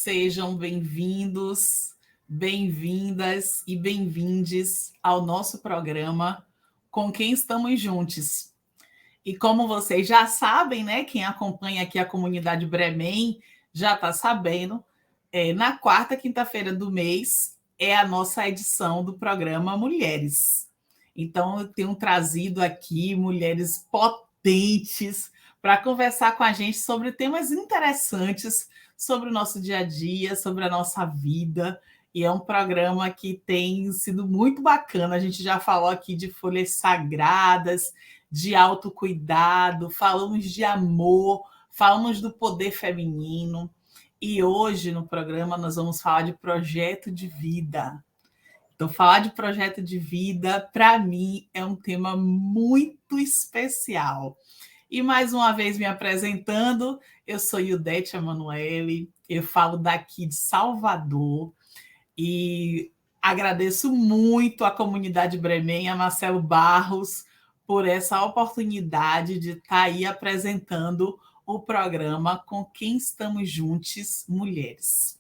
Sejam bem-vindos, bem-vindas e bem-vindes ao nosso programa Com Quem Estamos Juntos. E como vocês já sabem, né, quem acompanha aqui a comunidade Bremen já está sabendo, na quarta quinta-feira do mês é a nossa edição do programa Mulheres. Então, eu tenho trazido aqui mulheres potentes para conversar com a gente sobre temas interessantes sobre o nosso dia a dia, sobre a nossa vida. E é um programa que tem sido muito bacana. A gente já falou aqui de folhas sagradas, de autocuidado, falamos de amor, falamos do poder feminino. E hoje no programa nós vamos falar de projeto de vida. Então, falar de projeto de vida, para mim, é um tema muito especial. E mais uma vez me apresentando, eu sou Ildete Emanuele, eu falo daqui de Salvador e agradeço muito à comunidade Bremen, a Marcelo Barros, por essa oportunidade de estar aí apresentando o programa Com Quem Estamos Juntos, Mulheres.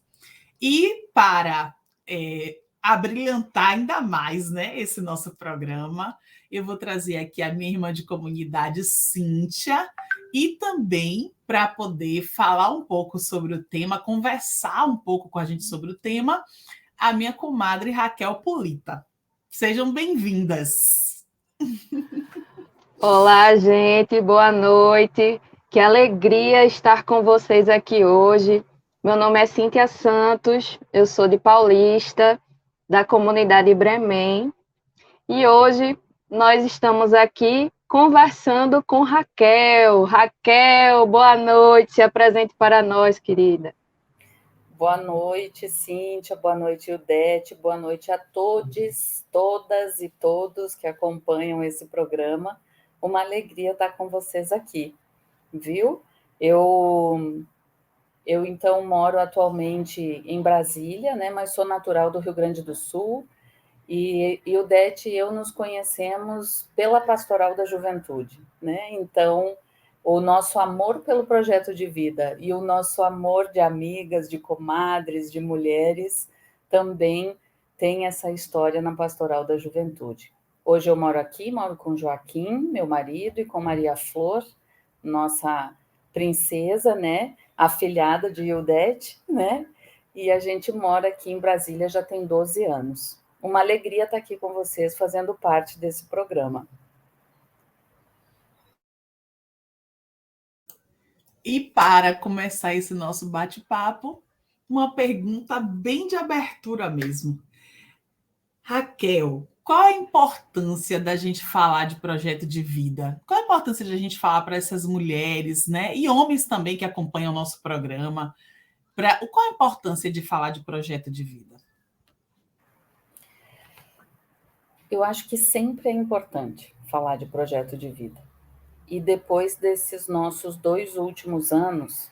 E para abrilhantar ainda mais, né, esse nosso programa, eu vou trazer aqui a minha irmã de comunidade, Cíntia, e também para poder falar um pouco sobre o tema, conversar um pouco com a gente sobre o tema, a minha comadre Raquel Polita. Sejam bem-vindas. Olá, gente, boa noite. Que alegria estar com vocês aqui hoje. Meu nome é Cíntia Santos, eu sou de Paulista, da comunidade Bremen, e hoje nós estamos aqui conversando com Raquel. Raquel, boa noite, se apresente para nós, querida. Boa noite, Cíntia, boa noite, Ildete, boa noite a todos, todas e todos que acompanham esse programa. Uma alegria estar com vocês aqui, viu? Eu então moro atualmente em Brasília, né? Mas sou natural do Rio Grande do Sul e Ildete e eu nos conhecemos pela Pastoral da Juventude, né? Então, o nosso amor pelo projeto de vida e o nosso amor de amigas, de comadres, de mulheres, também tem essa história na Pastoral da Juventude. Hoje eu moro aqui, moro com Joaquim, meu marido, e com Maria Flor, nossa princesa, né? Afilhada de Ildete, né? E a gente mora aqui em Brasília já tem 12 anos. Uma alegria estar aqui com vocês, fazendo parte desse programa. E para começar esse nosso bate-papo, uma pergunta bem de abertura mesmo. Raquel, qual a importância da gente falar de projeto de vida? Qual a importância de a gente falar para essas mulheres, né? E homens também que acompanham o nosso programa? Qual a importância de falar de projeto de vida? Eu acho que sempre é importante falar de projeto de vida. E depois desses nossos 2 últimos anos,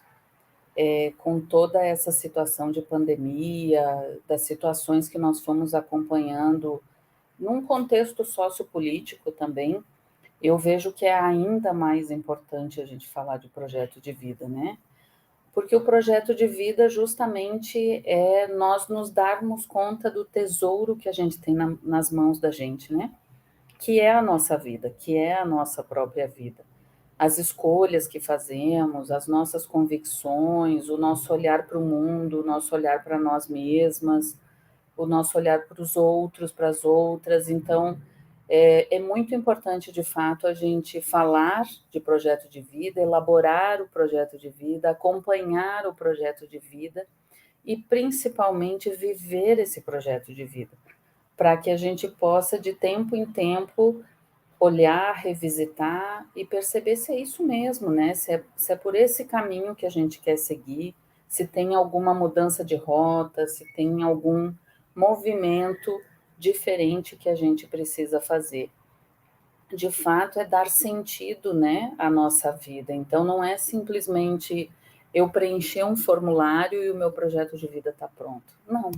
com toda essa situação de pandemia, das situações que nós fomos acompanhando, num contexto sociopolítico também, eu vejo que é ainda mais importante a gente falar de projeto de vida, né? Porque o projeto de vida justamente é nós nos darmos conta do tesouro que a gente tem nas mãos da gente, né? Que é a nossa vida, que é a nossa própria vida. As escolhas que fazemos, as nossas convicções, o nosso olhar para o mundo, o nosso olhar para nós mesmas, o nosso olhar para os outros, para as outras. Então, é muito importante, de fato, a gente falar de projeto de vida, elaborar o projeto de vida, acompanhar o projeto de vida e, principalmente, viver esse projeto de vida, para que a gente possa, de tempo em tempo, olhar, revisitar e perceber se é isso mesmo, né? Se é por esse caminho que a gente quer seguir, se tem alguma mudança de rota, se tem algum movimento diferente que a gente precisa fazer. De fato, é dar sentido, né, à nossa vida. Então, não é simplesmente eu preencher um formulário e o meu projeto de vida está pronto. Não.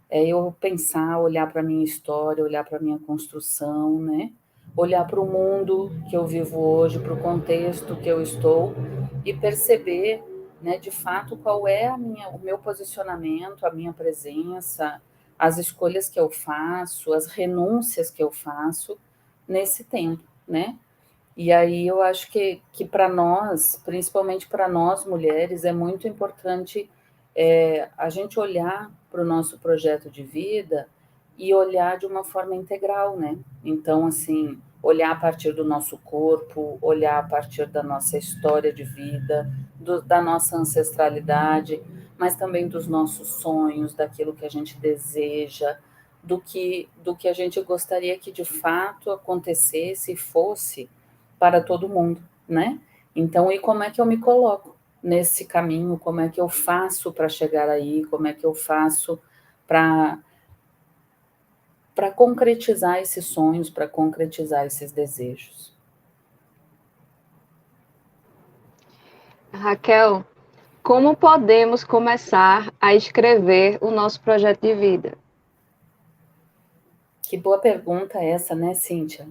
É eu pensar, olhar para a minha história, olhar para a minha construção, né? Olhar para o mundo que eu vivo hoje, para o contexto que eu estou e perceber né, de fato, qual é o meu posicionamento, a minha presença, as escolhas que eu faço, as renúncias que eu faço nesse tempo, né? E aí eu acho que para nós, principalmente para nós mulheres, é muito importante a gente olhar para o nosso projeto de vida e olhar de uma forma integral, né? Então, assim, olhar a partir do nosso corpo, olhar a partir da nossa história de vida, da nossa ancestralidade, mas também dos nossos sonhos, daquilo que a gente deseja, do que a gente gostaria que de fato acontecesse e fosse para todo mundo, né? Então, e como é que eu me coloco nesse caminho? Como é que eu faço para chegar aí? Como é que eu faço para concretizar esses sonhos, para concretizar esses desejos? Raquel, como podemos começar a escrever o nosso projeto de vida? Que boa pergunta essa, né, Cíntia?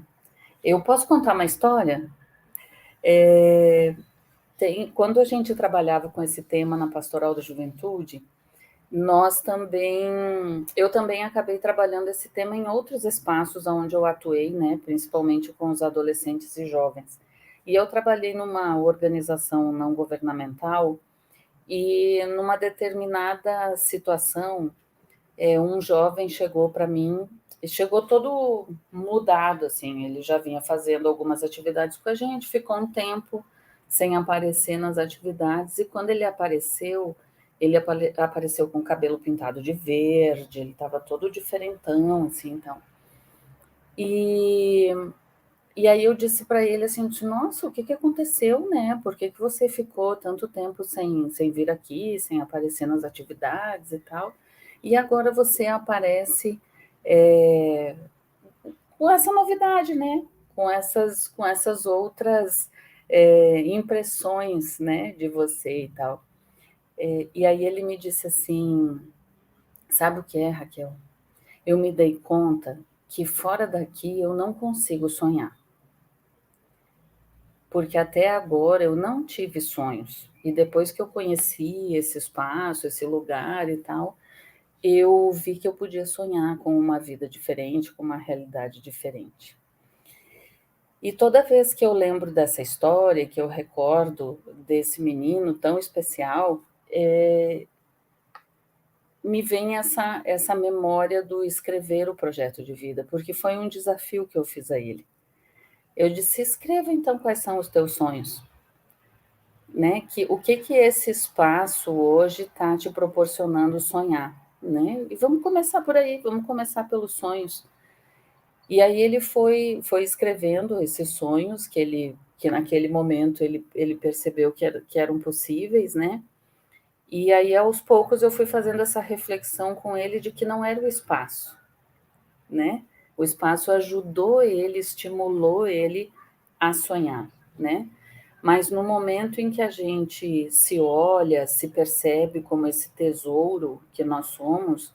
Eu posso contar uma história? Quando a gente trabalhava com esse tema na Pastoral da Juventude, eu também acabei trabalhando esse tema em outros espaços onde eu atuei, né, principalmente com os adolescentes e jovens. E eu trabalhei numa organização não governamental e numa determinada situação, um jovem chegou para mim, e chegou todo mudado, assim, ele já vinha fazendo algumas atividades com a gente, ficou um tempo sem aparecer nas atividades, e quando ele apareceu com o cabelo pintado de verde, ele estava todo diferentão, assim, então. E, e aí eu disse para ele assim, nossa, o que aconteceu, né? Por que você ficou tanto tempo sem vir aqui, sem aparecer nas atividades e tal? E agora você aparece com essa novidade, né? Com essas outras impressões, né, de você e tal. E aí ele me disse assim, sabe o que é, Raquel? Eu me dei conta que fora daqui eu não consigo sonhar. Porque até agora eu não tive sonhos. E depois que eu conheci esse espaço, esse lugar e tal, eu vi que eu podia sonhar com uma vida diferente, com uma realidade diferente. E toda vez que eu lembro dessa história, que eu recordo desse menino tão especial, me vem essa memória do escrever o projeto de vida, porque foi um desafio que eu fiz a ele. Eu disse, escreva então quais são os teus sonhos, né? O que esse espaço hoje está te proporcionando sonhar, né? E vamos começar por aí, vamos começar pelos sonhos. E aí ele foi escrevendo esses sonhos que naquele momento ele percebeu que eram possíveis, né? E aí, aos poucos, eu fui fazendo essa reflexão com ele de que não era o espaço, né? O espaço ajudou ele, estimulou ele a sonhar, né? Mas no momento em que a gente se olha, se percebe como esse tesouro que nós somos,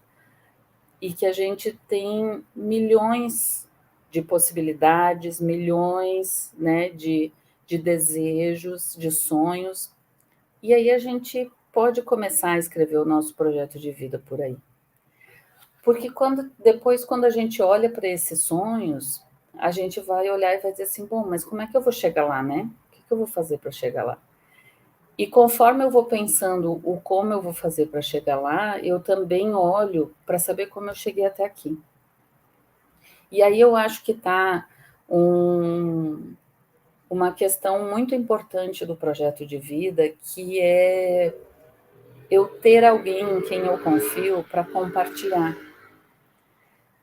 e que a gente tem milhões de possibilidades, milhões, né, de desejos, de sonhos, e aí a gente pode começar a escrever o nosso projeto de vida por aí. Porque depois, quando a gente olha para esses sonhos, a gente vai olhar e vai dizer assim, bom, mas como é que eu vou chegar lá, né? O que eu vou fazer para chegar lá? E conforme eu vou pensando o como eu vou fazer para chegar lá, eu também olho para saber como eu cheguei até aqui. E aí eu acho que está uma questão muito importante do projeto de vida, que é eu ter alguém em quem eu confio para compartilhar.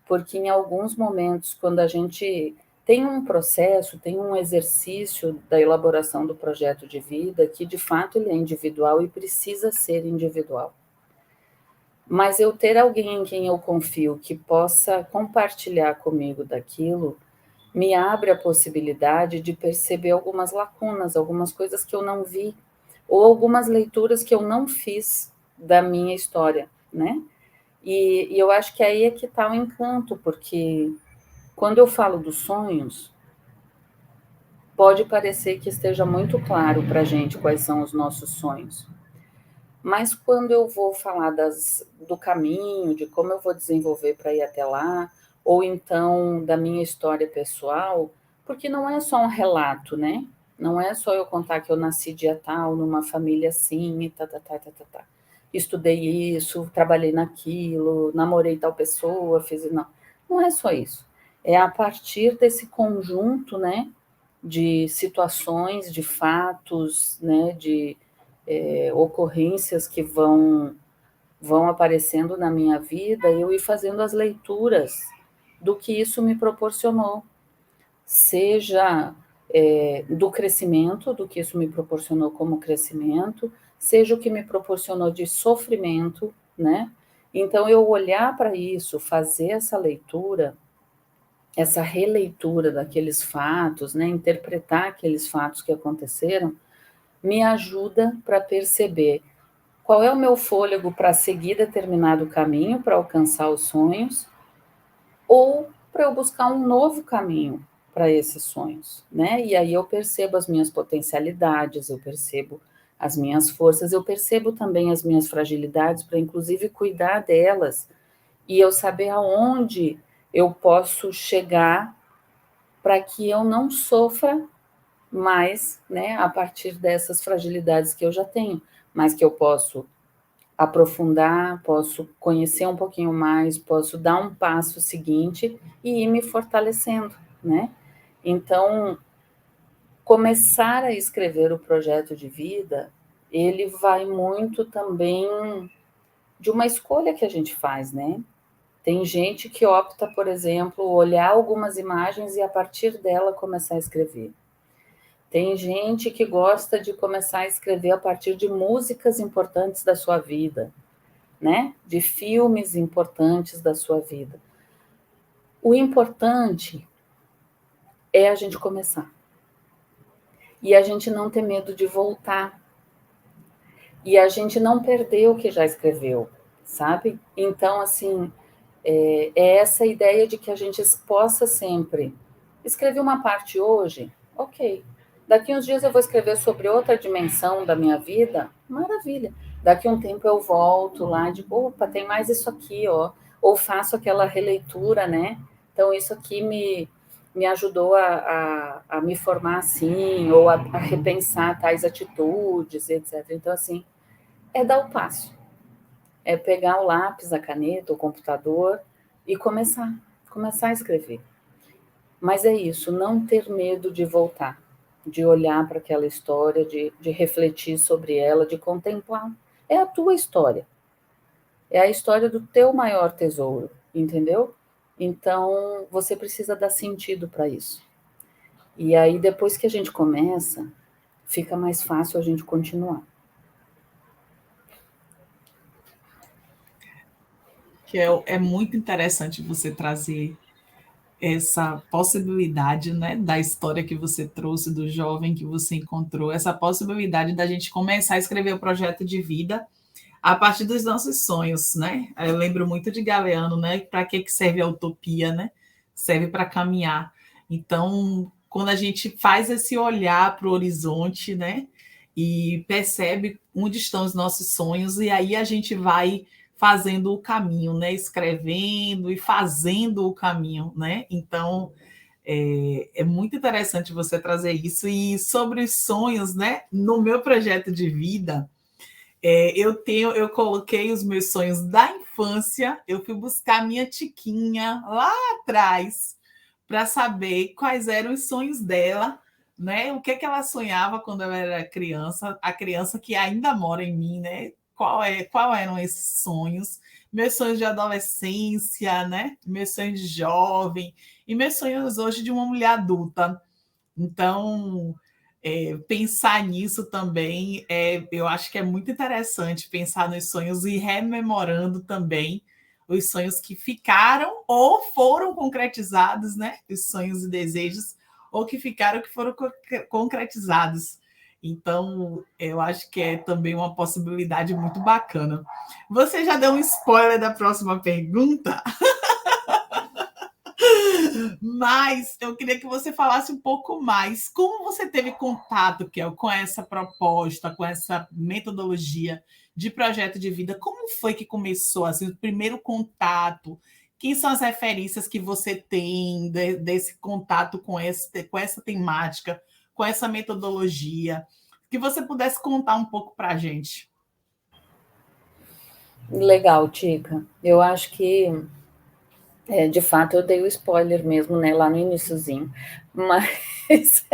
Porque em alguns momentos, quando a gente tem um processo, tem um exercício da elaboração do projeto de vida, que de fato ele é individual e precisa ser individual. Mas eu ter alguém em quem eu confio que possa compartilhar comigo daquilo, me abre a possibilidade de perceber algumas lacunas, algumas coisas que eu não vi, ou algumas leituras que eu não fiz da minha história, né? E eu acho que aí é que está o encanto, porque quando eu falo dos sonhos, pode parecer que esteja muito claro para a gente quais são os nossos sonhos. Mas quando eu vou falar do caminho, de como eu vou desenvolver para ir até lá, ou então da minha história pessoal, porque não é só um relato, né? Não é só eu contar que eu nasci dia tal, numa família assim, e tá, tá, tá, tá, tá, tá. Estudei isso, trabalhei naquilo, namorei tal pessoa, fiz... Não, não é só isso. É a partir desse conjunto, né, de situações, de fatos, né, de ocorrências que vão aparecendo na minha vida, eu ir fazendo as leituras do que isso me proporcionou, seja do crescimento, do que isso me proporcionou como crescimento, seja o que me proporcionou de sofrimento, né? Então, eu olhar para isso, fazer essa leitura, essa releitura daqueles fatos, né? Interpretar aqueles fatos que aconteceram, me ajuda para perceber qual é o meu fôlego para seguir determinado caminho, para alcançar os sonhos, ou para eu buscar um novo caminho para esses sonhos, né? E aí eu percebo as minhas potencialidades, eu percebo as minhas forças, eu percebo também as minhas fragilidades, para inclusive cuidar delas e eu saber aonde eu posso chegar para que eu não sofra mais, né, a partir dessas fragilidades que eu já tenho, mas que eu posso aprofundar, posso conhecer um pouquinho mais, posso dar um passo seguinte e ir me fortalecendo, né? Então, começar a escrever o projeto de vida, ele vai muito também de uma escolha que a gente faz, né? Tem gente que opta, por exemplo, olhar algumas imagens e a partir dela começar a escrever. Tem gente que gosta de começar a escrever a partir de músicas importantes da sua vida, né? De filmes importantes da sua vida. O importante é a gente começar. E a gente não ter medo de voltar. E a gente não perder o que já escreveu, sabe? Então, assim, é essa ideia de que a gente possa sempre escrever uma parte hoje, ok. Daqui uns dias eu vou escrever sobre outra dimensão da minha vida, maravilha. Daqui um tempo eu volto lá, digo, opa, tem mais isso aqui, ó. Ou faço aquela releitura, né? Então, isso aqui me ajudou a me formar assim, ou a repensar tais atitudes, etc. Então, assim, é dar o passo. É pegar o lápis, a caneta, o computador e começar a escrever. Mas é isso, não ter medo de voltar, de olhar para aquela história, de refletir sobre ela, de contemplar. É a tua história. É a história do teu maior tesouro, entendeu? Então, você precisa dar sentido para isso. E aí, depois que a gente começa, fica mais fácil a gente continuar. Que é muito interessante você trazer essa possibilidade, né, da história que você trouxe, do jovem que você encontrou, essa possibilidade da gente começar a escrever o projeto de vida a partir dos nossos sonhos, né? Eu lembro muito de Galeano, né? Para que serve a utopia, né? Serve para caminhar. Então, quando a gente faz esse olhar para o horizonte, né? E percebe onde estão os nossos sonhos, e aí a gente vai fazendo o caminho, né? Escrevendo e fazendo o caminho, né? Então, é muito interessante você trazer isso. E sobre os sonhos, né? No meu projeto de vida, eu coloquei os meus sonhos da infância, eu fui buscar minha Tiquinha lá atrás para saber quais eram os sonhos dela, né? O que é que ela sonhava quando eu era criança, a criança que ainda mora em mim, né? Qual eram esses sonhos? Meus sonhos de adolescência, né? Meus sonhos de jovem e meus sonhos hoje de uma mulher adulta. Então, pensar nisso também, eu acho que é muito interessante pensar nos sonhos e rememorando também os sonhos que ficaram ou foram concretizados, né? Os sonhos e desejos, ou que ficaram que foram concretizados. Então, eu acho que é também uma possibilidade muito bacana. Você já deu um spoiler da próxima pergunta? Mas eu queria que você falasse um pouco mais. Como você teve contato, Kel, com essa proposta, com essa metodologia de projeto de vida? Como foi que começou, assim, o primeiro contato? Quem são as referências que você tem desse contato com essa temática, com essa metodologia? Que você pudesse contar um pouco para a gente. Legal, Tica. Eu acho que, de fato, eu dei o spoiler mesmo, né, lá no iniciozinho. Mas,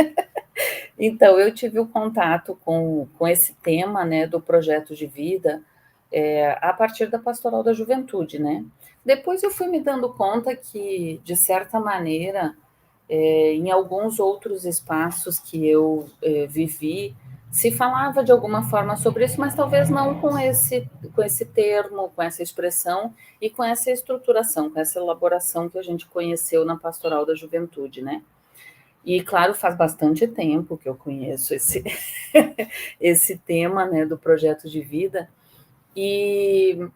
então, eu tive o contato com esse tema, né, do projeto de vida, a partir da Pastoral da Juventude, né? Depois eu fui me dando conta que, de certa maneira, em alguns outros espaços que eu vivi, se falava de alguma forma sobre isso, mas talvez não com esse termo, com essa expressão e com essa estruturação, com essa elaboração que a gente conheceu na Pastoral da Juventude, né? E, claro, faz bastante tempo que eu conheço esse tema, né, do projeto de vida, e,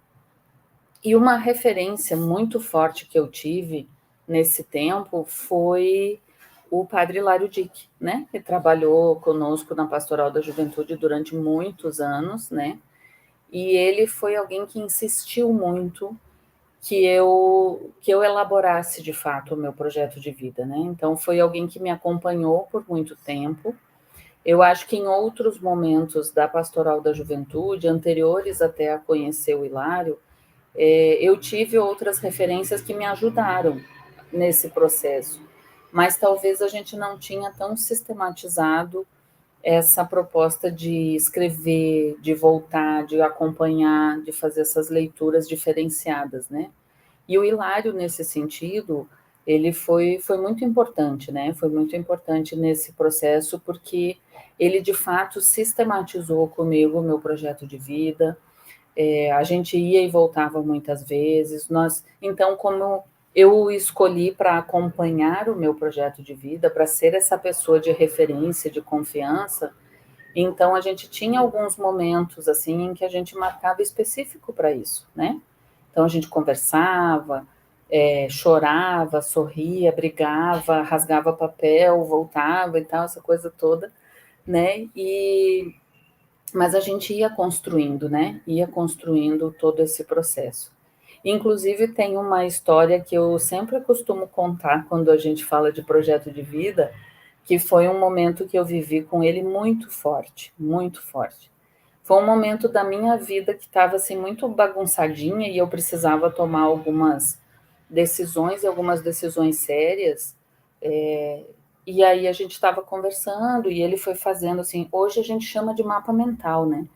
e uma referência muito forte que eu tive nesse tempo foi o padre Hilário Dick, né, que trabalhou conosco na Pastoral da Juventude durante muitos anos, né, e ele foi alguém que insistiu muito que eu elaborasse de fato o meu projeto de vida, né, então foi alguém que me acompanhou por muito tempo. Eu acho que em outros momentos da Pastoral da Juventude, anteriores até a conhecer o Hilário, eu tive outras referências que me ajudaram nesse processo, mas talvez a gente não tinha tão sistematizado essa proposta de escrever, de voltar, de acompanhar, de fazer essas leituras diferenciadas, né? E o Hilário, nesse sentido, ele foi muito importante, né? Foi muito importante nesse processo, porque ele, de fato, sistematizou comigo o meu projeto de vida. A gente ia e voltava muitas vezes. Então, como eu o escolhi para acompanhar o meu projeto de vida, para ser essa pessoa de referência, de confiança, então a gente tinha alguns momentos assim em que a gente marcava específico para isso, né? Então a gente conversava, chorava, sorria, brigava, rasgava papel, voltava e tal, essa coisa toda, né? Mas a gente ia construindo, né? Ia construindo todo esse processo. Inclusive, tem uma história que eu sempre costumo contar quando a gente fala de projeto de vida, que foi um momento que eu vivi com ele muito forte, muito forte. Foi um momento da minha vida que estava assim muito bagunçadinha e eu precisava tomar algumas decisões sérias. E aí a gente estava conversando e ele foi fazendo assim, hoje a gente chama de mapa mental, né?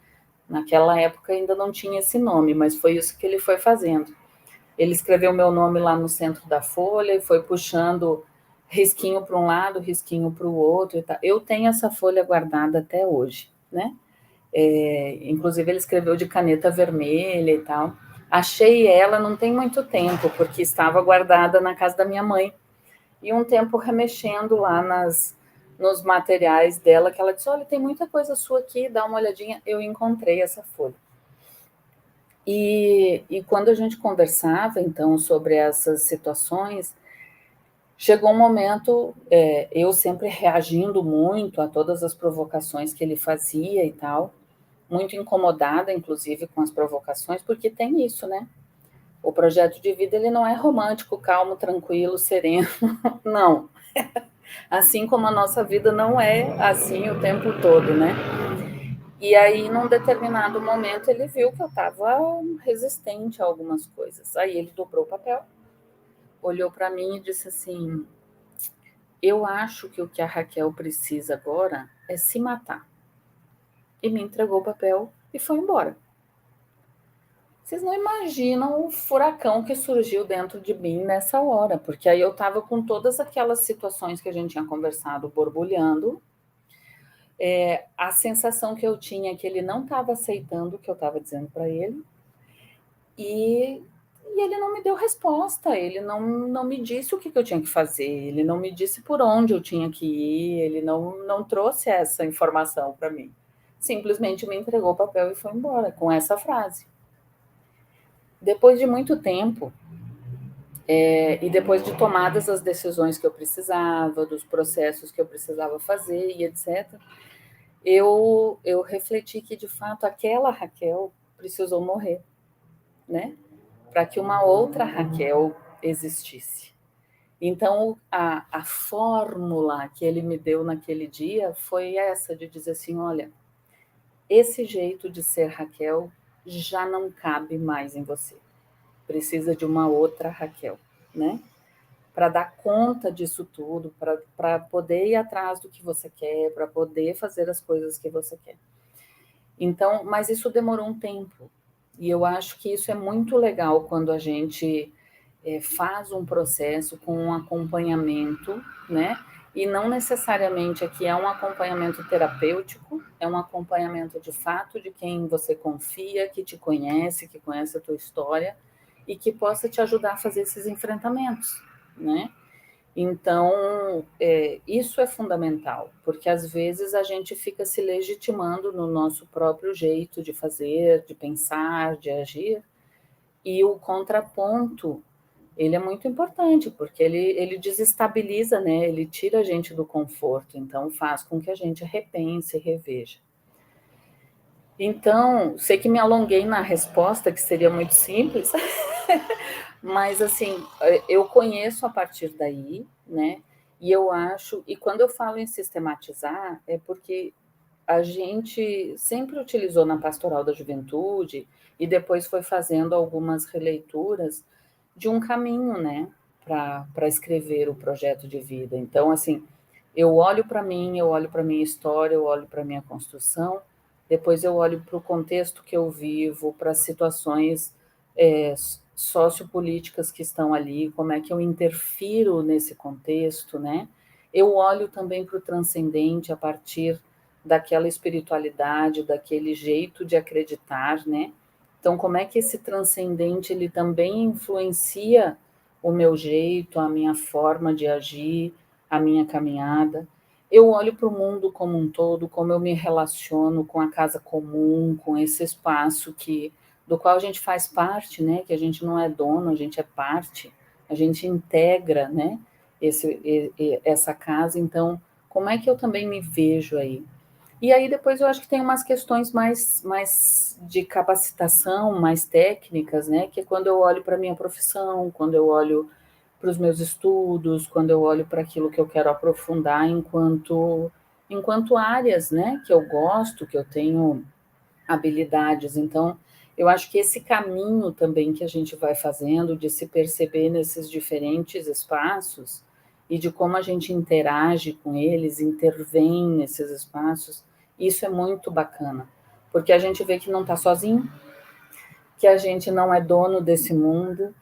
Naquela época ainda não tinha esse nome, mas foi isso que ele foi fazendo. Ele escreveu meu nome lá no centro da folha e foi puxando risquinho para um lado, risquinho para o outro e tal. Eu tenho essa folha guardada até hoje, né? Inclusive ele escreveu de caneta vermelha e tal. Achei ela não tem muito tempo, porque estava guardada na casa da minha mãe. E um tempo remexendo lá nos materiais dela, que ela disse, olha, tem muita coisa sua aqui, dá uma olhadinha. Eu encontrei essa folha. E quando a gente conversava, então, sobre essas situações, chegou um momento, eu sempre reagindo muito a todas as provocações que ele fazia e tal, muito incomodada, inclusive, com as provocações, porque tem isso, né? O projeto de vida, ele não é romântico, calmo, tranquilo, sereno, não. Assim como a nossa vida não é assim o tempo todo, né? E aí, num determinado momento, ele viu que eu estava resistente a algumas coisas. Aí ele dobrou o papel, olhou para mim e disse assim, eu acho que o que a Raquel precisa agora é se matar. E me entregou o papel e foi embora. Vocês não imaginam o furacão que surgiu dentro de mim nessa hora, porque aí eu estava com todas aquelas situações que a gente tinha conversado borbulhando. A sensação que eu tinha é que ele não estava aceitando o que eu estava dizendo para ele, e ele não me deu resposta, ele não me disse o que eu tinha que fazer, ele não me disse por onde eu tinha que ir, ele não trouxe essa informação para mim. Simplesmente me entregou o papel e foi embora com essa frase. Depois de muito tempo, E depois de tomadas as decisões que eu precisava, dos processos que eu precisava fazer e etc., eu refleti que, de fato, aquela Raquel precisou morrer, né? Para que uma outra Raquel existisse. Então, a fórmula que ele me deu naquele dia foi essa, de dizer assim, olha, esse jeito de ser Raquel já não cabe mais em você. Precisa de uma outra Raquel, né? Para dar conta disso tudo, para poder ir atrás do que você quer, para poder fazer as coisas que você quer. Então, mas isso demorou um tempo. E eu acho que isso é muito legal quando a gente faz um processo com um acompanhamento, né? E não necessariamente aqui é um acompanhamento terapêutico, é um acompanhamento de fato de quem você confia, que te conhece, que conhece a tua história e que possa te ajudar a fazer esses enfrentamentos, né? Então, isso é fundamental, porque às vezes a gente fica se legitimando no nosso próprio jeito de fazer, de pensar, de agir, e o contraponto, ele é muito importante, porque ele desestabiliza, né? Ele tira a gente do conforto, então faz com que a gente repense e reveja. Então, sei que me alonguei na resposta, que seria muito simples, mas assim, eu conheço a partir daí, né? E eu acho, e quando eu falo em sistematizar, é porque a gente sempre utilizou na Pastoral da Juventude e depois foi fazendo algumas releituras de um caminho, né, para escrever o projeto de vida. Então, assim, eu olho para mim, eu olho para minha história, eu olho para minha construção, depois eu olho para o contexto que eu vivo, para as situações sociopolíticas que estão ali, como é que eu interfiro nesse contexto, né? Eu olho também para o transcendente a partir daquela espiritualidade, daquele jeito de acreditar, né? Então, como é que esse transcendente ele também influencia o meu jeito, a minha forma de agir, a minha caminhada? Eu olho para o mundo como um todo, como eu me relaciono com a casa comum, com esse espaço do qual a gente faz parte, né? Que a gente não é dono, a gente é parte, a gente integra, né? Essa casa. Então, como é que eu também me vejo aí? E aí depois eu acho que tem umas questões mais de capacitação, mais técnicas, né? Que é quando eu olho para a minha profissão, quando eu olho para os meus estudos, quando eu olho para aquilo que eu quero aprofundar enquanto áreas, né? Que eu gosto, que eu tenho habilidades. Então, eu acho que esse caminho também que a gente vai fazendo de se perceber nesses diferentes espaços e de como a gente interage com eles, intervém nesses espaços, isso é muito bacana, porque a gente vê que não está sozinho, que a gente não é dono desse mundo,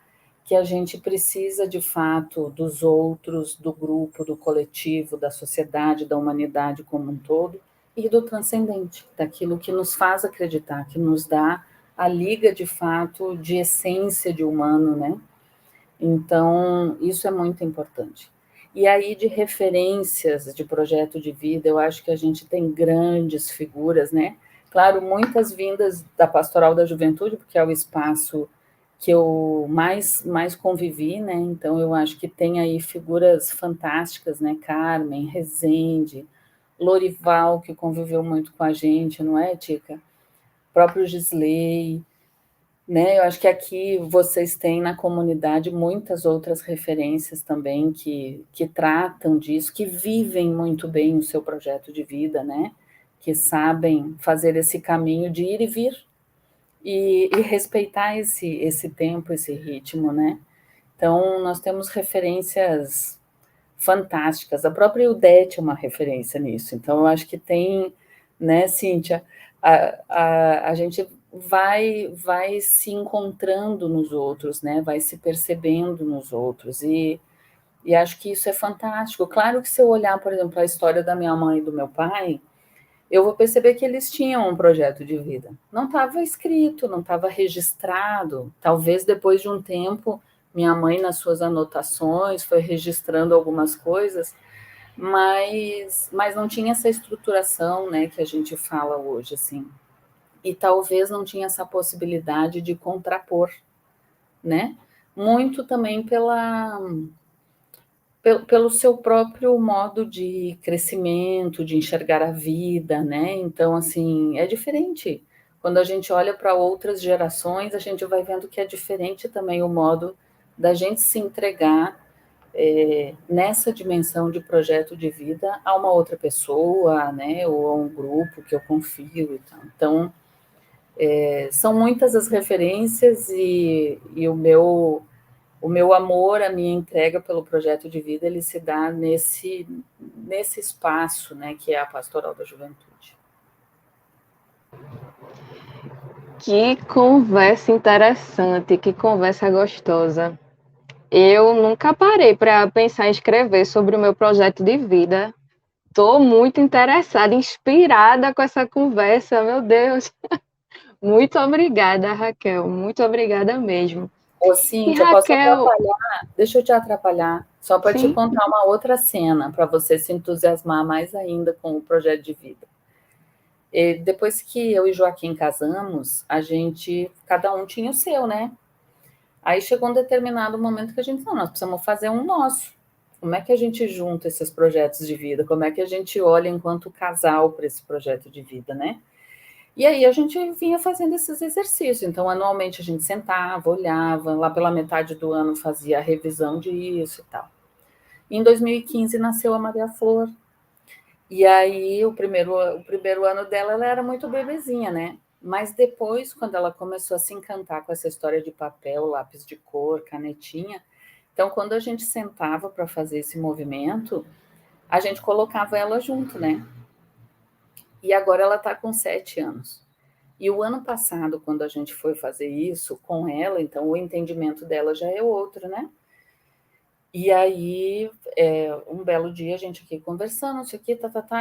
que a gente precisa de fato dos outros, do grupo, do coletivo, da sociedade, da humanidade como um todo, e do transcendente, daquilo que nos faz acreditar, que nos dá a liga de fato de essência de humano, né? Então, isso é muito importante. E aí, de referências de projeto de vida, eu acho que a gente tem grandes figuras, né? Claro, muitas vindas da Pastoral da Juventude, porque é o espaço que eu mais convivi, né? Então, eu acho que tem aí figuras fantásticas, né? Carmen, Rezende, Lorival, que conviveu muito com a gente, não é, Tica? O próprio Gisley, né? Eu acho que aqui vocês têm na comunidade muitas outras referências também que tratam disso, que vivem muito bem o seu projeto de vida, né? Que sabem fazer esse caminho de ir e vir e respeitar esse tempo, esse ritmo, né? Então, nós temos referências fantásticas. A própria Ildete é uma referência nisso. Então, eu acho que tem, né, Cíntia, a gente vai se encontrando nos outros, né? Vai se percebendo nos outros. E acho que isso é fantástico. Claro que se eu olhar, por exemplo, a história da minha mãe e do meu pai, eu vou perceber que eles tinham um projeto de vida. Não estava escrito, não estava registrado. Talvez depois de um tempo, minha mãe, nas suas anotações, foi registrando algumas coisas, mas não tinha essa estruturação, né, que a gente fala hoje, assim. E talvez não tinha essa possibilidade de contrapor, né? muito também pelo seu próprio modo de crescimento, de enxergar a vida, né? Então, assim, é diferente. Quando a gente olha para outras gerações, a gente vai vendo que é diferente também o modo da gente se entregar nessa dimensão de projeto de vida a uma outra pessoa, né? Ou a um grupo que eu confio e tal. Então, são muitas as referências e o meu amor, a minha entrega pelo projeto de vida, ele se dá nesse espaço, né, que é a Pastoral da Juventude. Que conversa interessante, que conversa gostosa. Eu nunca parei para pensar em escrever sobre o meu projeto de vida. Estou muito interessada, inspirada com essa conversa, meu Deus. Muito obrigada, Raquel. Muito obrigada mesmo. Ô, E Cíntia, posso Raquel, atrapalhar? Deixa eu te atrapalhar, só para te sim, contar uma outra cena, para você se entusiasmar mais ainda com o projeto de vida. Depois que eu e Joaquim casamos, cada um tinha o seu, né? Aí chegou um determinado momento que a gente falou, nós precisamos fazer um nosso. Como é que a gente junta esses projetos de vida? Como é que a gente olha enquanto casal para esse projeto de vida, né? E aí a gente vinha fazendo esses exercícios. Então, anualmente a gente sentava, olhava, lá pela metade do ano fazia a revisão disso e tal. Em 2015 nasceu a Maria Flor. E aí o primeiro ano dela, ela era muito bebezinha, né? Mas depois, quando ela começou a se encantar com essa história de papel, lápis de cor, canetinha, então quando a gente sentava para fazer esse movimento, a gente colocava ela junto, né? E agora ela está com 7 anos. E o ano passado, quando a gente foi fazer isso com ela, então o entendimento dela já é outro, né? E aí, um belo dia, a gente aqui conversando, isso aqui,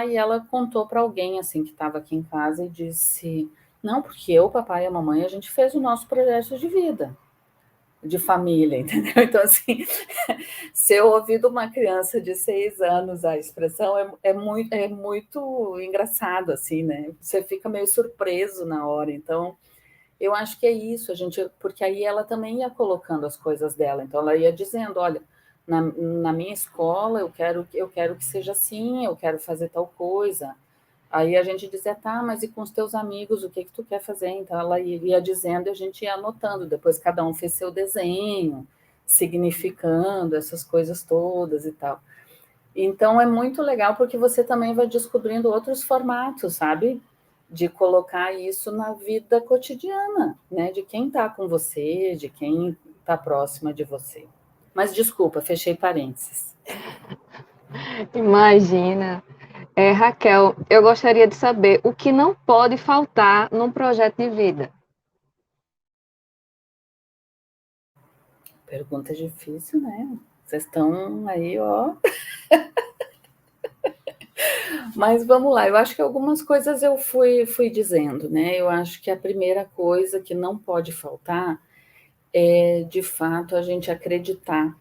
e ela contou para alguém, assim, que estava aqui em casa e disse, não, porque eu, o papai e a mamãe, a gente fez o nosso projeto de vida, de família, entendeu? Então, assim, se eu ouvir de uma criança de 6 anos a expressão, é muito engraçado, assim, né? Você fica meio surpreso na hora, então... Eu acho que é isso, porque aí ela também ia colocando as coisas dela, então ela ia dizendo, olha, na minha escola eu quero que seja assim, eu quero fazer tal coisa. Aí a gente dizia, tá, mas e com os teus amigos, o que tu quer fazer? Então ela ia dizendo e a gente ia anotando, depois cada um fez seu desenho, significando essas coisas todas e tal. Então é muito legal porque você também vai descobrindo outros formatos, sabe? De colocar isso na vida cotidiana, né? De quem está com você, de quem está próxima de você. Mas desculpa, fechei parênteses. imagina. Raquel, eu gostaria de saber o que não pode faltar num projeto de vida. Pergunta difícil, né? Vocês estão aí, ó. Mas vamos lá, eu acho que algumas coisas eu fui dizendo, né? Eu acho que a primeira coisa que não pode faltar é, de fato, a gente acreditar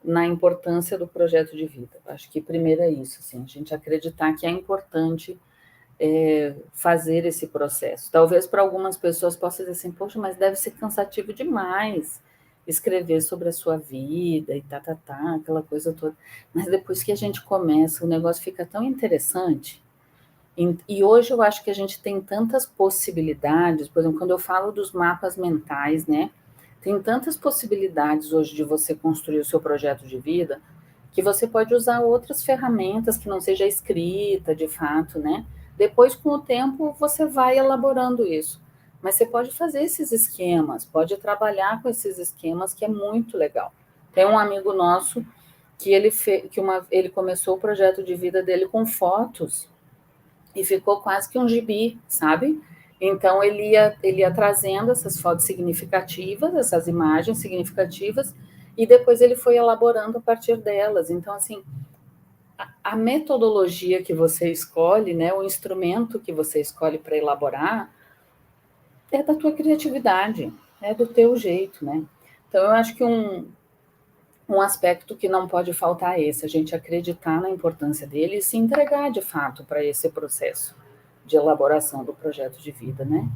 na importância do projeto de vida. Acho que primeiro é isso, assim, a gente acreditar que é importante fazer esse processo. Talvez para algumas pessoas possa dizer assim, poxa, mas deve ser cansativo demais escrever sobre a sua vida e aquela coisa toda. Mas depois que a gente começa, o negócio fica tão interessante. E hoje eu acho que a gente tem tantas possibilidades, por exemplo, quando eu falo dos mapas mentais, né? Tem tantas possibilidades hoje de você construir o seu projeto de vida que você pode usar outras ferramentas que não seja escrita, de fato, né? Depois, com o tempo, você vai elaborando isso. Mas você pode fazer esses esquemas, pode trabalhar com esses esquemas, que é muito legal. Tem um amigo nosso que ele começou o projeto de vida dele com fotos e ficou quase que um gibi, sabe? Então ele ia trazendo essas fotos significativas, essas imagens significativas, e depois ele foi elaborando a partir delas. Então, assim, a metodologia que você escolhe, né, o instrumento que você escolhe para elaborar, é da tua criatividade, é do teu jeito, né? Então, eu acho que um aspecto que não pode faltar é esse, a gente acreditar na importância dele e se entregar de fato para esse processo de elaboração do projeto de vida, né?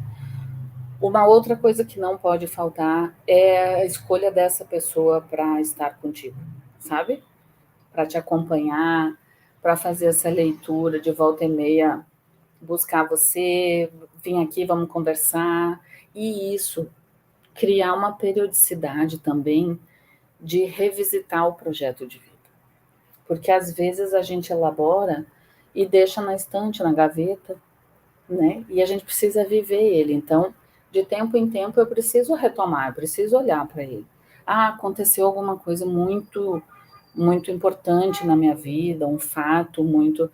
Uma outra coisa que não pode faltar é a escolha dessa pessoa para estar contigo, sabe? Para te acompanhar, para fazer essa leitura de volta e meia, buscar você, vir aqui, vamos conversar. E isso, criar uma periodicidade também de revisitar o projeto de vida. Porque às vezes a gente elabora e deixa na estante, na gaveta, né? E a gente precisa viver ele. Então, de tempo em tempo, eu preciso retomar, eu preciso olhar para ele. Ah, aconteceu alguma coisa muito importante na minha vida, um fato muito.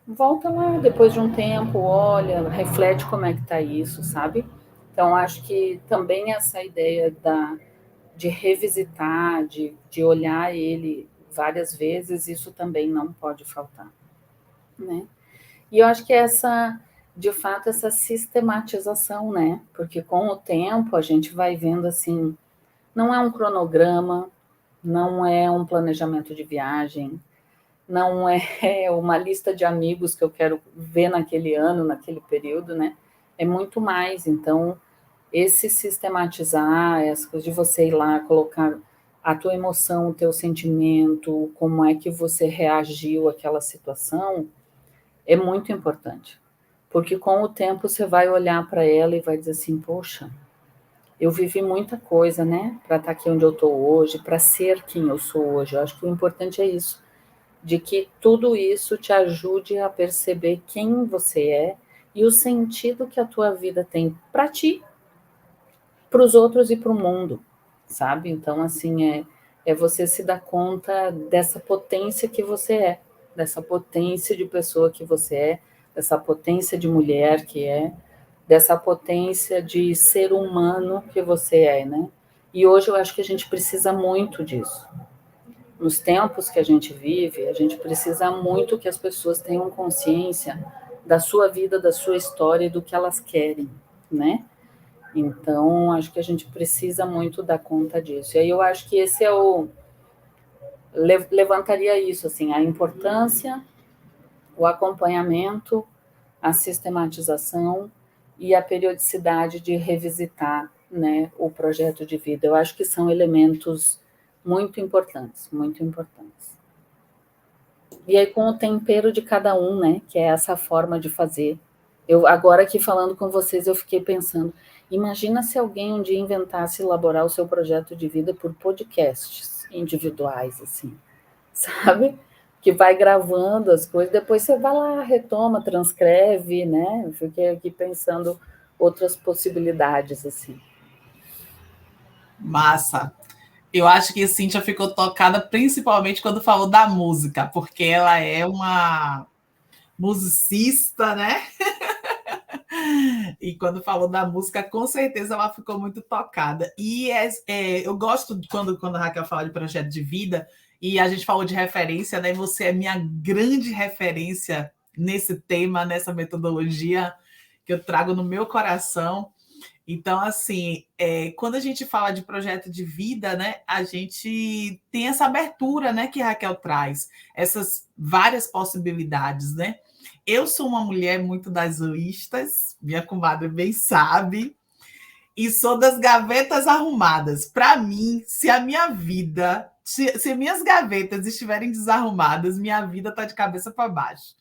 Volta lá depois de um tempo, olha, reflete como é que está isso, sabe? Então, acho que também essa ideia de revisitar, de olhar ele várias vezes, isso também não pode faltar, né? E eu acho que de fato, essa sistematização, né? Porque com o tempo a gente vai vendo assim, não é um cronograma, não é um planejamento de viagem, não é uma lista de amigos que eu quero ver naquele ano, naquele período, né? É muito mais. Então, esse sistematizar, essa coisa de você ir lá, colocar a tua emoção, o teu sentimento, como é que você reagiu àquela situação, é muito importante. Porque com o tempo você vai olhar para ela e vai dizer assim, poxa, eu vivi muita coisa, né? Para estar aqui onde eu estou hoje, para ser quem eu sou hoje. Eu acho que o importante é isso, de que tudo isso te ajude a perceber quem você é e o sentido que a tua vida tem para ti, para os outros e para o mundo, sabe? Então, assim, é você se dar conta dessa potência que você é, dessa potência de pessoa que você é, dessa potência de mulher que é, dessa potência de ser humano que você é, né? E hoje eu acho que a gente precisa muito disso. Nos tempos que a gente vive, a gente precisa muito que as pessoas tenham consciência da sua vida, da sua história e do que elas querem, né? Então, acho que a gente precisa muito dar conta disso. E aí eu acho que esse é levantaria isso, assim, a importância, o acompanhamento, a sistematização e a periodicidade de revisitar, né, o projeto de vida. Eu acho que são elementos muito importantes, muito importantes. E aí com o tempero de cada um, né, que é essa forma de fazer. Eu agora aqui falando com vocês, eu fiquei pensando, imagina se alguém um dia inventasse elaborar o seu projeto de vida por podcasts individuais, assim, sabe? Que vai gravando as coisas, depois você vai lá, retoma, transcreve, né? Eu fiquei aqui pensando outras possibilidades, assim. Massa. Eu acho que a Cíntia ficou tocada principalmente quando falou da música, porque ela é uma musicista, né? E quando falou da música, com certeza ela ficou muito tocada. E eu gosto quando a Raquel fala de projeto de vida, e a gente falou de referência, né? Você é minha grande referência nesse tema, nessa metodologia que eu trago no meu coração. Então, assim, quando a gente fala de projeto de vida, né, a gente tem essa abertura, né, que a Raquel traz, essas várias possibilidades, né? Eu sou uma mulher muito das listas, minha comadre bem sabe, e sou das gavetas arrumadas. Para mim, se a minha vida, se minhas gavetas estiverem desarrumadas, minha vida está de cabeça para baixo.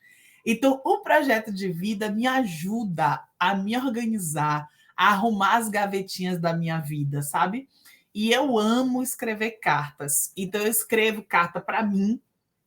Então, o projeto de vida me ajuda a me organizar, a arrumar as gavetinhas da minha vida, sabe? E eu amo escrever cartas. Então, eu escrevo carta para mim,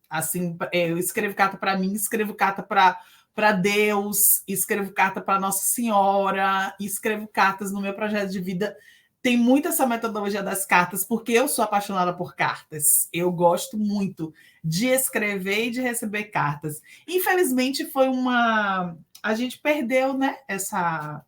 assim, eu escrevo carta para mim, escrevo carta para Deus, escrevo carta para Nossa Senhora, escrevo cartas no meu projeto de vida. Tem muito essa metodologia das cartas, porque eu sou apaixonada por cartas. Eu gosto muito de escrever e de receber cartas. Infelizmente, foi uma. A gente perdeu, né? Essa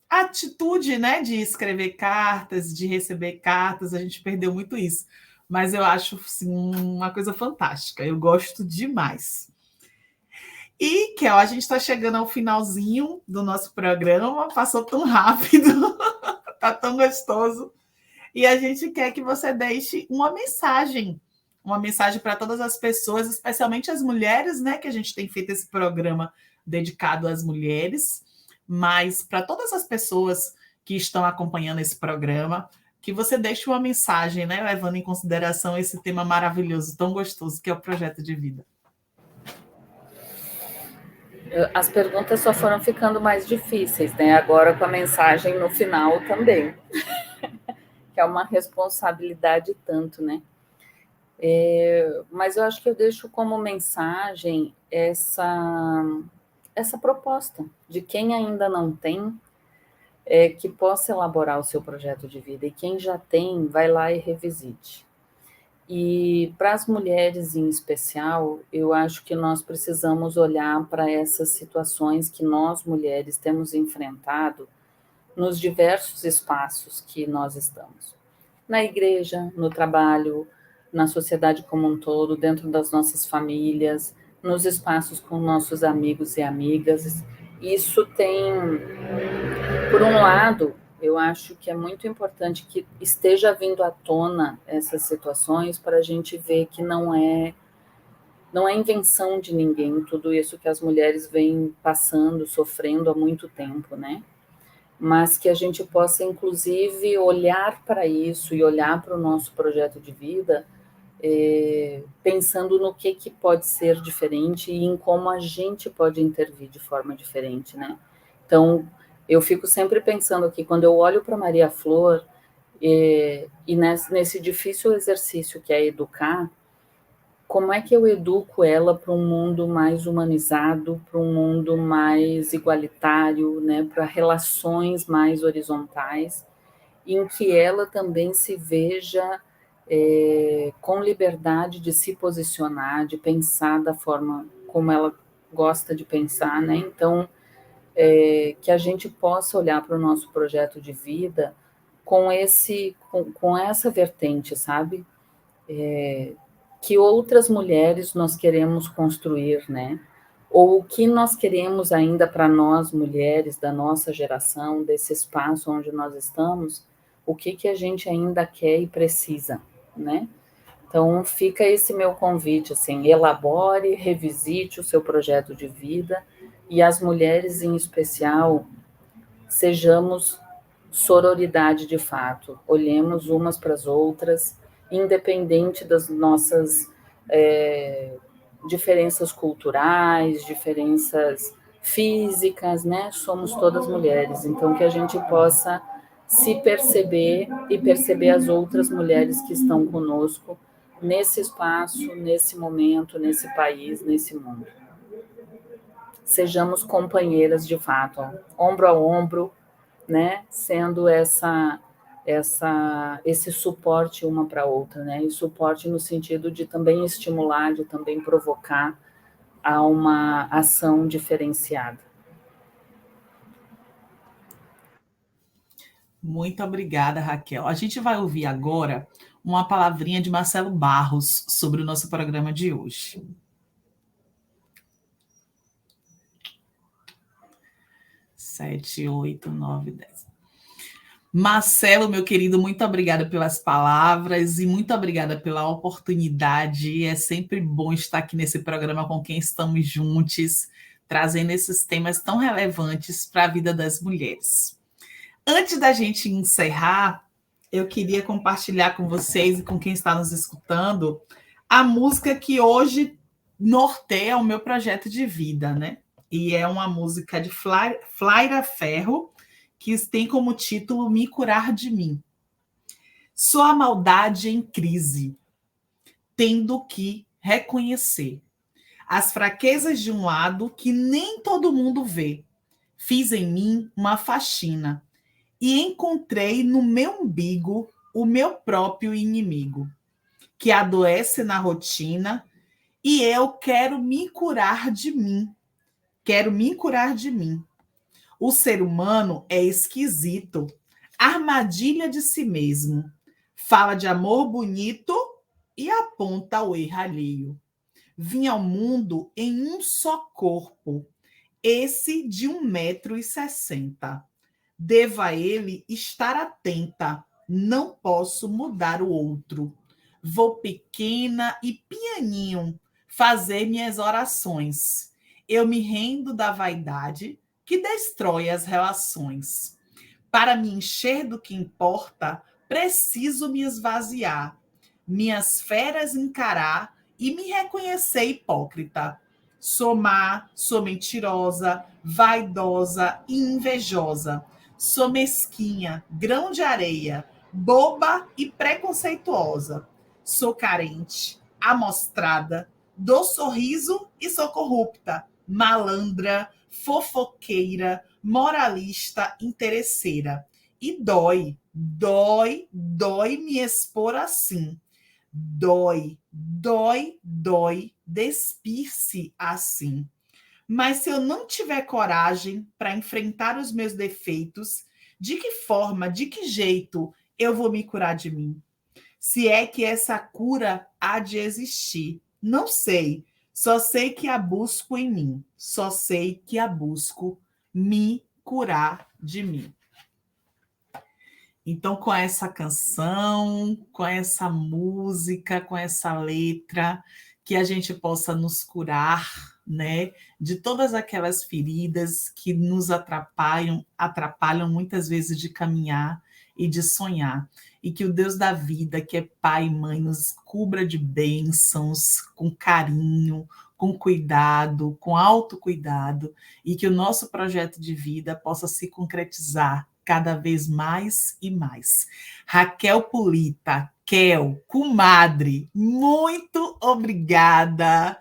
atitude, né, de escrever cartas, de receber cartas, a gente perdeu muito isso. Mas eu acho assim, uma coisa fantástica, eu gosto demais. E, Kel, a gente está chegando ao finalzinho do nosso programa, passou tão rápido, tá tão gostoso. E a gente quer que você deixe uma mensagem para todas as pessoas, especialmente as mulheres, né, que a gente tem feito esse programa dedicado às mulheres, mas para todas as pessoas que estão acompanhando esse programa, que você deixe uma mensagem, né, levando em consideração esse tema maravilhoso, tão gostoso, que é o projeto de vida. As perguntas só foram ficando mais difíceis, né? Agora com a mensagem no final também, que é uma responsabilidade tanto, né? Mas eu acho que eu deixo como mensagem essa proposta de quem ainda não tem, que possa elaborar o seu projeto de vida, e quem já tem, vai lá e revisite. E para as mulheres em especial, eu acho que nós precisamos olhar para essas situações que nós, mulheres, temos enfrentado nos diversos espaços que nós estamos. Na igreja, no trabalho, na sociedade como um todo, dentro das nossas famílias, nos espaços com nossos amigos e amigas. Isso tem, por um lado, eu acho que é muito importante que esteja vindo à tona essas situações para a gente ver que não é invenção de ninguém tudo isso que as mulheres vêm passando, sofrendo há muito tempo, né? Mas que a gente possa, inclusive, olhar para isso e olhar para o nosso projeto de vida, pensando no que pode ser diferente e em como a gente pode intervir de forma diferente, né? Então, eu fico sempre pensando aqui, quando eu olho para Maria Flor, e nesse difícil exercício que é educar, como é que eu educo ela para um mundo mais humanizado, para um mundo mais igualitário, né, para relações mais horizontais, em que ela também se veja com liberdade de se posicionar, de pensar da forma como ela gosta de pensar, né? Então, que a gente possa olhar para o nosso projeto de vida com essa vertente, sabe? Que outras mulheres nós queremos construir, né? Ou o que nós queremos ainda para nós, mulheres da nossa geração, desse espaço onde nós estamos, o que a gente ainda quer e precisa, né? Então, fica esse meu convite, assim, elabore, revisite o seu projeto de vida, e as mulheres em especial, sejamos sororidade de fato, olhemos umas para as outras, independente das nossas diferenças culturais, diferenças físicas, né? Somos todas mulheres, então que a gente possa se perceber e perceber as outras mulheres que estão conosco nesse espaço, nesse momento, nesse país, nesse mundo. Sejamos companheiras de fato, ombro a ombro, né? Sendo esse suporte uma para a outra, né? E suporte no sentido de também estimular, de também provocar a uma ação diferenciada. Muito obrigada, Raquel. A gente vai ouvir agora uma palavrinha de Marcelo Barros sobre o nosso programa de hoje. 7, 8, 9, 10. Marcelo, meu querido, muito obrigada pelas palavras e muito obrigada pela oportunidade. É sempre bom estar aqui nesse programa com quem estamos juntos, trazendo esses temas tão relevantes para a vida das mulheres. Antes da gente encerrar, eu queria compartilhar com vocês e com quem está nos escutando a música que hoje norteia o meu projeto de vida, né? E é uma música de Flaira Ferro, que tem como título Me Curar de Mim. Sou a maldade em crise, tendo que reconhecer as fraquezas de um lado que nem todo mundo vê. Fiz em mim uma faxina e encontrei no meu umbigo o meu próprio inimigo, que adoece na rotina, e eu quero me curar de mim. Quero me curar de mim. O ser humano é esquisito, armadilha de si mesmo. Fala de amor bonito e aponta o erro alheio. Vim ao mundo em um só corpo, esse de 1,60 m. Devo a ele estar atenta, não posso mudar o outro. Vou pequena e pianinho fazer minhas orações. Eu me rendo da vaidade, que destrói as relações. Para me encher do que importa, preciso me esvaziar, minhas feras encarar e me reconhecer hipócrita. Sou má, sou mentirosa, vaidosa e invejosa. Sou mesquinha, grão de areia, boba e preconceituosa. Sou carente, amostrada, dou sorriso e sou corrupta, malandra, fofoqueira, moralista, interesseira. E dói me expor assim. Dói despir-se assim. Mas se eu não tiver coragem para enfrentar os meus defeitos, de que forma, de que jeito eu vou me curar de mim? Se é que essa cura há de existir, não sei. Só sei que a busco em mim. Só sei que a busco me curar de mim. Então, com essa canção, com essa música, com essa letra, que a gente possa nos curar, né, de todas aquelas feridas que nos atrapalham muitas vezes de caminhar e de sonhar. E que o Deus da vida, que é Pai e Mãe, nos cubra de bênçãos, com carinho, com cuidado, com autocuidado, e que o nosso projeto de vida possa se concretizar cada vez mais e mais. Raquel Pulita, Kel, comadre, muito obrigada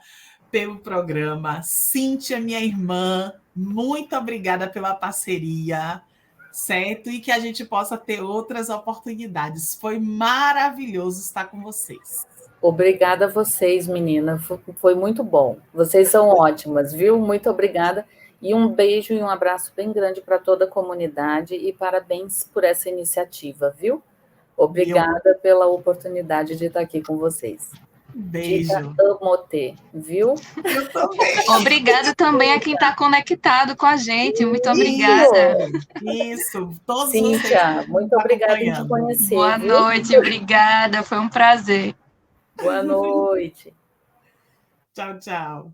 pelo programa. Cíntia, minha irmã, muito obrigada pela parceria, certo? E que a gente possa ter outras oportunidades. Foi maravilhoso estar com vocês. Obrigada a vocês, menina. Foi muito bom. Vocês são ótimas, viu? Muito obrigada. E um beijo e um abraço bem grande para toda a comunidade e parabéns por essa iniciativa, viu? Obrigada pela oportunidade de estar aqui com vocês. Beijo. Amo-te, viu? Eu também. Obrigada também a quem está conectado com a gente. Muito obrigada. Isso. Todos Cíntia, vocês muito obrigada em te conhecer. Boa noite, obrigada. Foi um prazer. Boa noite. Tchau, tchau.